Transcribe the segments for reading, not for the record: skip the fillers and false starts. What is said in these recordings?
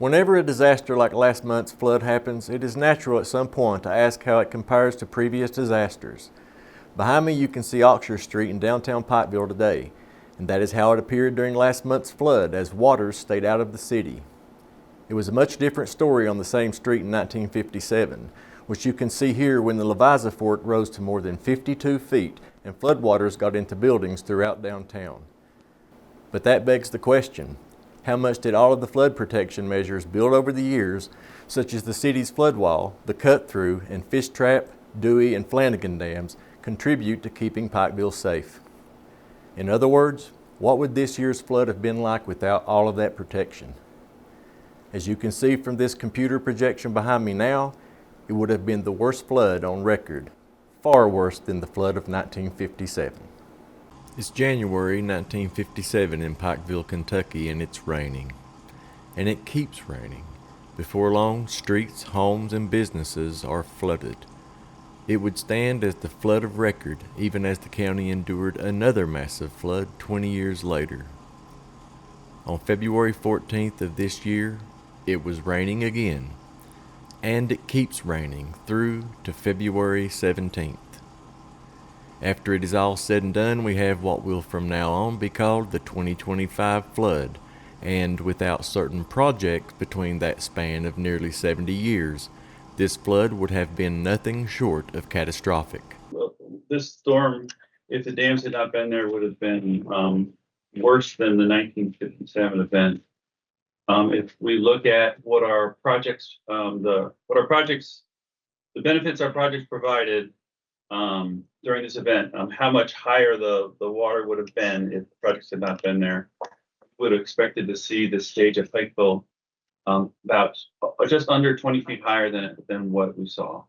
Whenever a disaster like last month's flood happens, it is natural at some point to ask how it compares to previous disasters. Behind me you can see Oxford Street in downtown Pikeville today, and that is how it appeared during last month's flood as waters stayed out of the city. It was a much different story on the same street in 1957, which you can see here when the Leviza Fork rose to more than 52 feet and floodwaters got into buildings throughout downtown. But that begs the question, how much did all of the flood protection measures built over the years, such as the city's flood wall, the cut-through, and Fish Trap, Dewey, and Flanagan dams, contribute to keeping Pikeville safe? In other words, what would this year's flood have been like without all of that protection? As you can see from this computer projection behind me now, it would have been the worst flood on record, far worse than the flood of 1957. It's January 1957 in Pikeville, Kentucky, and it's raining. And it keeps raining. Before long, streets, homes, and businesses are flooded. It would stand as the flood of record, even as the county endured another massive flood 20 years later. On February 14th of this year, it was raining again. And it keeps raining through to February 17th. After it is all said and done, we have what will from now on be called the 2025 flood, and without certain projects between that span of nearly 70 years, this flood would have been nothing short of catastrophic. Well, this storm, if the dams had not been there, would have been worse than the 1957 event. If we look at what our projects, the benefits our projects provided during this event, how much higher the water would have been if the projects had not been there. We would have expected to see the stage at Pikeville about just under 20 feet higher than what we saw,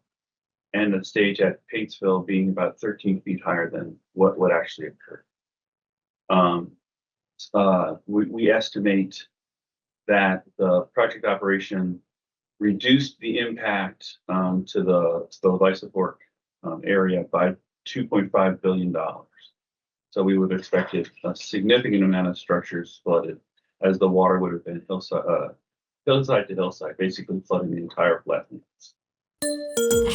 and the stage at Patesville being about 13 feet higher than what actually occurred. We estimate that the project operation reduced the impact to the Leviza Fork area by $2.5 billion. So we would have expected a significant amount of structures flooded, as the water would have been hillside to hillside, basically flooding the entire flatlands.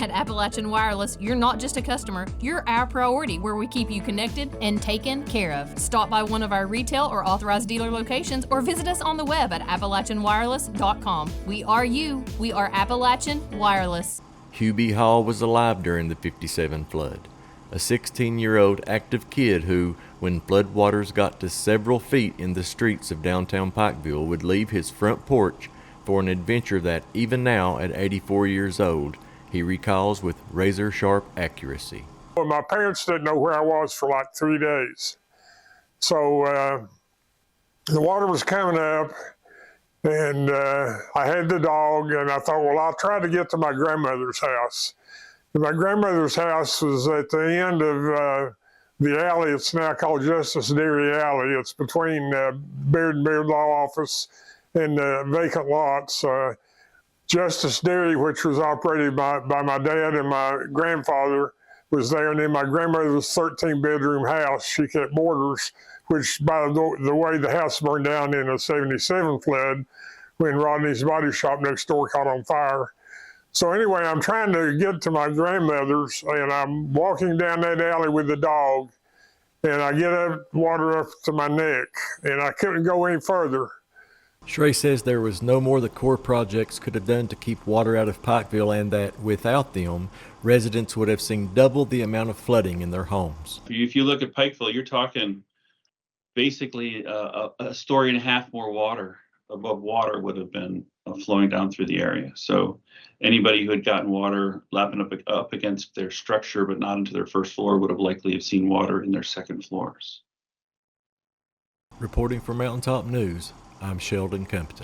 At Appalachian Wireless, you're not just a customer, you're our priority, where we keep you connected and taken care of. Stop by one of our retail or authorized dealer locations or visit us on the web at AppalachianWireless.com. We are you. We are Appalachian Wireless. Hugh B. Hall was alive during the 57 flood, a 16-year-old active kid who, when floodwaters got to several feet in the streets of downtown Pikeville, would leave his front porch for an adventure that, even now at 84 years old, he recalls with razor-sharp accuracy. Well, my parents didn't know where I was for like 3 days. So the water was coming up, and I had the dog, and I thought, well, I'll try to get to my grandmother's house. And my grandmother's house was at the end of the alley. It's now called Justice Dairy Alley. It's between Baird and Baird Law Office and vacant lots. Justice Dairy, which was operated by my dad and my grandfather, was there. And then my grandmother's 13-bedroom house, she kept boarders, which, by the way, the house burned down in a 77 flood when Rodney's body shop next door caught on fire. So anyway, I'm trying to get to my grandmother's, and I'm walking down that alley with the dog, and I get water up to my neck, and I couldn't go any further. Shrey says there was no more the Corps projects could have done to keep water out of Pikeville, and that without them, residents would have seen double the amount of flooding in their homes. If you look at Pikeville, you're talking basically a story and a half more water above water would have been flowing down through the area. So anybody who had gotten water lapping up against their structure but not into their first floor would have likely have seen water in their second floors. Reporting for Mountaintop News, I'm Sheldon Compton.